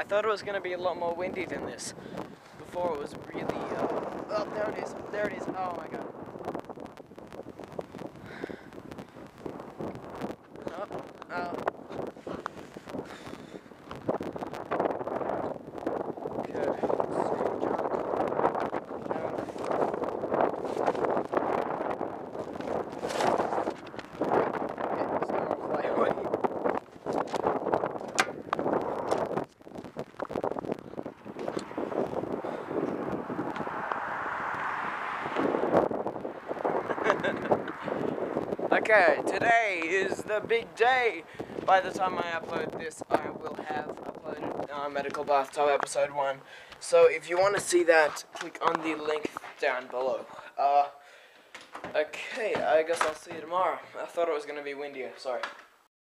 I thought it was gonna be a lot more windy than this. Before it was really, oh, there it is, oh my god. Oh. Okay, let's see, Okay, today is the big day. By the time I upload this, I will have uploaded Medical Bathtub episode 1. So if you want to see that, click on the link down below. Okay, I guess I'll see you tomorrow. I thought it was going to be windier, sorry.